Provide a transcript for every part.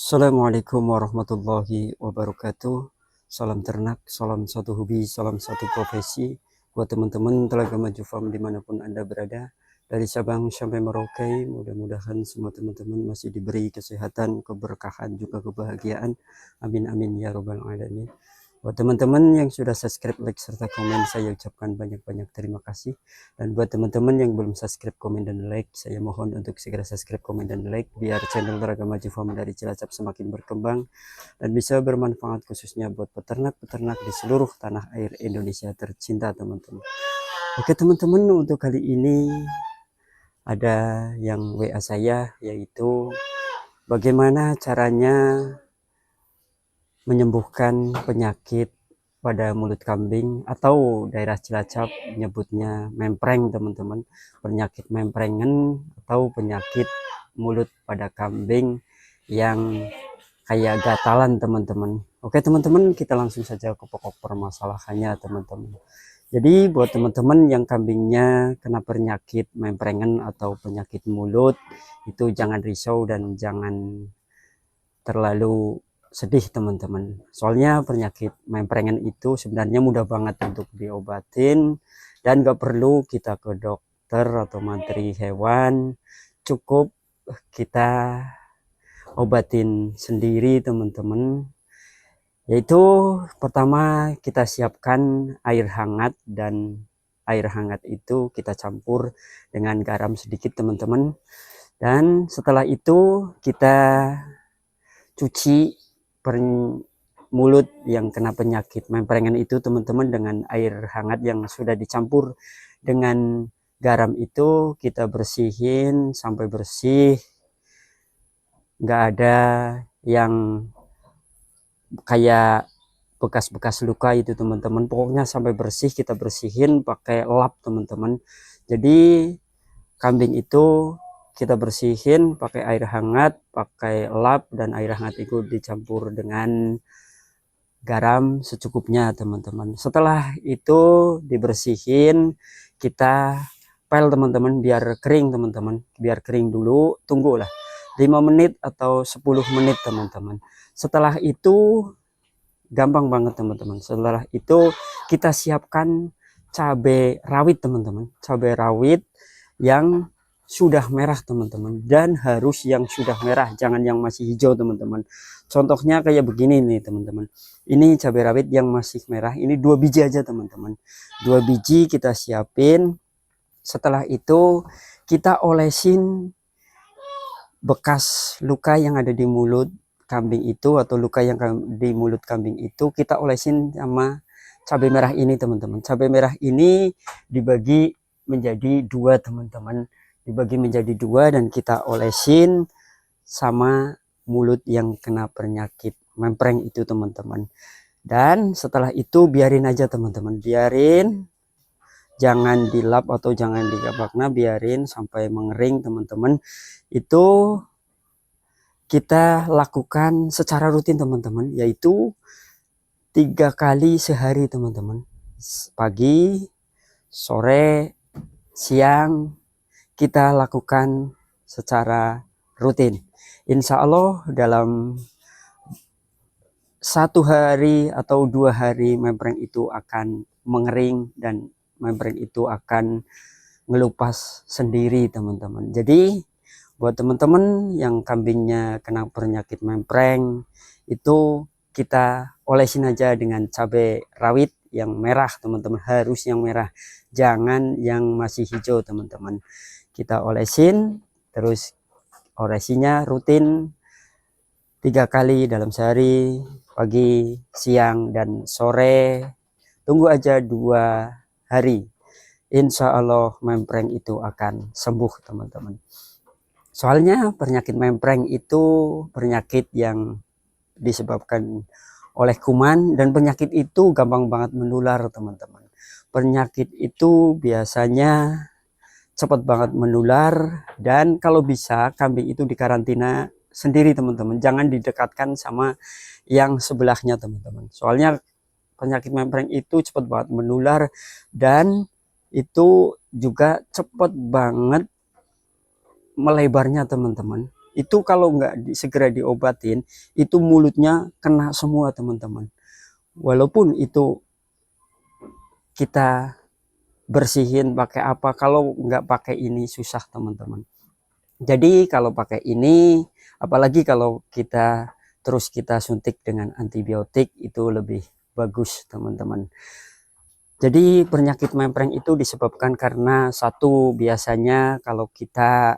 Assalamualaikum warahmatullahi wabarakatuh. Salam ternak, salam satu hobi, salam satu profesi. Buat teman-teman Telaga Maju Farm dimanapun Anda berada, dari Sabang sampai Merauke, mudah-mudahan semua teman-teman masih diberi kesehatan, keberkahan, juga kebahagiaan. Amin amin ya robbal alamin. Buat teman-teman yang sudah subscribe, like, serta komen, saya ucapkan banyak-banyak terima kasih. Dan buat teman-teman yang belum subscribe, komen, dan like, saya mohon untuk segera subscribe, komen, dan like, biar channel Telaga Maju Farm dari Cilacap semakin berkembang dan bisa bermanfaat khususnya buat peternak-peternak di seluruh tanah air Indonesia tercinta, teman-teman. Oke teman-teman, untuk kali ini ada yang WA saya, yaitu bagaimana caranya menyembuhkan penyakit pada mulut kambing, atau daerah Cilacap menyebutnya mempreng, teman-teman. Penyakit memprengen atau penyakit mulut pada kambing yang kayak gatalan, teman-teman. Oke teman-teman, kita langsung saja ke pokok permasalahannya, teman-teman. Jadi buat teman-teman yang kambingnya kena penyakit memprengen atau penyakit mulut, itu jangan risau dan jangan terlalu sedih, teman-teman. Soalnya penyakit memprengen itu sebenarnya mudah banget untuk diobatin dan gak perlu kita ke dokter atau mantri hewan, cukup kita obatin sendiri, teman-teman. Yaitu pertama kita siapkan air hangat, dan air hangat itu kita campur dengan garam sedikit, teman-teman. Dan setelah itu kita cuci mulut yang kena penyakit memprengen itu, teman-teman, dengan air hangat yang sudah dicampur dengan garam itu. Kita bersihin sampai bersih, nggak ada yang kayak bekas-bekas luka itu, teman-teman. Pokoknya sampai bersih kita bersihin pakai lap, teman-teman. Jadi kambing itu kita bersihin pakai air hangat, pakai lap, dan air hangat itu dicampur dengan garam secukupnya, teman-teman. Setelah itu dibersihin, kita pel, teman-teman, biar kering, teman-teman. Biar kering dulu, tunggulah 5 menit atau 10 menit, teman-teman. Setelah itu gampang banget, teman-teman. Setelah itu kita siapkan cabai rawit, teman-teman. Cabai rawit yang sudah merah, teman-teman, dan harus yang sudah merah, jangan yang masih hijau, teman-teman. Contohnya kayak begini nih, teman-teman. Ini cabai rawit yang masih merah, ini 2 biji aja, teman-teman. 2 biji kita siapin. Setelah itu kita olesin bekas luka yang ada di mulut kambing itu, atau luka yang di mulut kambing itu kita olesin sama cabai merah ini, teman-teman. Cabai merah ini dibagi menjadi 2, teman-teman. Dibagi menjadi 2 dan kita olesin sama mulut yang kena penyakit mempreng itu, teman-teman. Dan setelah itu biarin aja, teman-teman. Biarin, jangan dilap atau jangan digabakna, biarin sampai mengering, teman-teman. Itu kita lakukan secara rutin, teman-teman, yaitu 3 kali sehari, teman-teman. Pagi, sore, siang, kita lakukan secara rutin. Insya Allah dalam 1 hari atau 2 hari mempreng itu akan mengering dan mempreng itu akan ngelupas sendiri, teman-teman. Jadi buat teman-teman yang kambingnya kena penyakit mempreng itu, kita olesin aja dengan cabai rawit yang merah, teman-teman. Harus yang merah, jangan yang masih hijau, teman-teman. Kita olesin, terus olesinya rutin 3 kali dalam sehari, pagi, siang, dan sore. Tunggu aja 2 hari, insya Allah mempreng itu akan sembuh, teman-teman. Soalnya penyakit mempreng itu penyakit yang disebabkan oleh kuman, dan penyakit itu gampang banget menular, teman-teman. Penyakit itu biasanya cepat banget menular, dan kalau bisa kambing itu dikarantina sendiri, teman-teman. Jangan didekatkan sama yang sebelahnya, teman-teman. Soalnya penyakit mempreng itu cepat banget menular, dan itu juga cepat banget melebarnya, teman-teman. itu kalau nggak segera diobatin, itu mulutnya kena semua teman-teman. Walaupun itu kita bersihin pakai apa, kalau nggak pakai ini susah teman-teman. Jadi kalau pakai ini, apalagi kalau kita suntik dengan antibiotik, itu lebih bagus teman-teman. Jadi penyakit mempreng itu disebabkan karena satu, biasanya kalau kita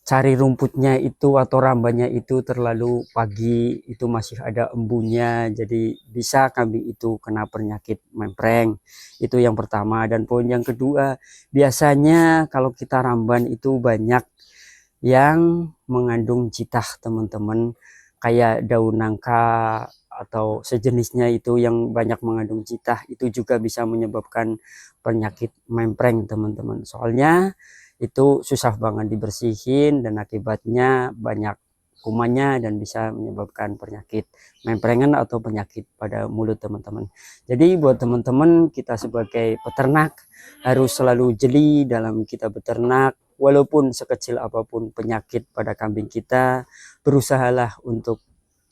cari rumputnya itu atau rambanya itu terlalu pagi, itu masih ada embunya, jadi bisa kambing itu kena penyakit mempreng. Itu yang pertama. Dan poin yang kedua, biasanya kalau kita ramban itu banyak yang mengandung jitah teman-teman, kayak daun nangka atau sejenisnya itu yang banyak mengandung jitah, itu juga bisa menyebabkan penyakit mempreng teman-teman. Soalnya itu susah banget dibersihin dan akibatnya banyak kumannya dan bisa menyebabkan penyakit memprengan atau penyakit pada mulut teman-teman. Jadi buat teman-teman, kita sebagai peternak harus selalu jeli dalam kita beternak. Walaupun sekecil apapun penyakit pada kambing kita, berusahalah untuk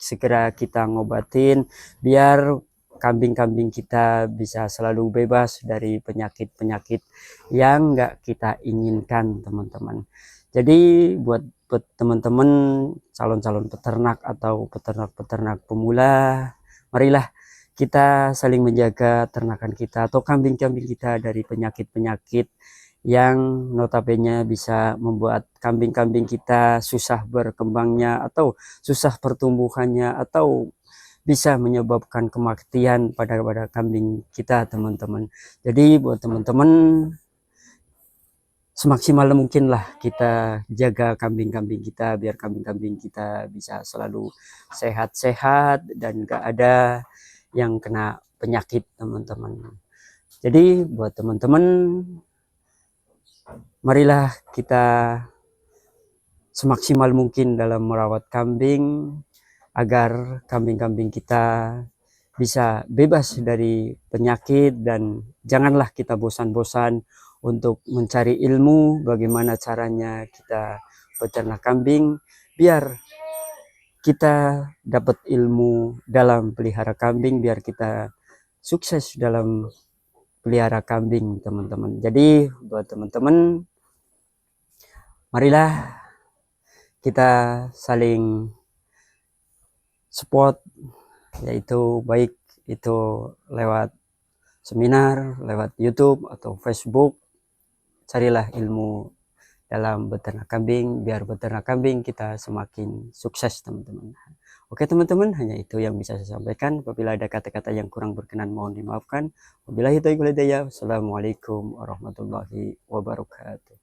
segera kita ngobatin biar kambing-kambing kita bisa selalu bebas dari penyakit-penyakit yang nggak kita inginkan teman-teman. Jadi buat teman-teman calon-calon peternak atau peternak-peternak pemula, marilah kita saling menjaga ternakan kita atau kambing-kambing kita dari penyakit-penyakit yang notabene bisa membuat kambing-kambing kita susah berkembangnya atau susah pertumbuhannya atau bisa menyebabkan kematian pada kambing kita teman-teman. Jadi buat teman-teman, semaksimal mungkin lah kita jaga kambing-kambing kita biar kambing-kambing kita bisa selalu sehat-sehat dan gak ada yang kena penyakit teman-teman. Jadi buat teman-teman, marilah kita semaksimal mungkin dalam merawat kambing agar kambing-kambing kita bisa bebas dari penyakit, dan janganlah kita bosan-bosan untuk mencari ilmu bagaimana caranya kita beternak kambing biar kita dapat ilmu dalam pelihara kambing, biar kita sukses dalam pelihara kambing teman-teman. Jadi buat teman-teman, marilah kita saling support, yaitu baik itu lewat seminar, lewat YouTube atau Facebook. Carilah ilmu dalam beternak kambing biar beternak kambing kita semakin sukses teman-teman. Oke teman-teman, hanya itu yang bisa saya sampaikan. Apabila ada kata-kata yang kurang berkenan mohon dimaafkan. Wabillahi taufiq wal hidayah. Wassalamualaikum warahmatullahi wabarakatuh.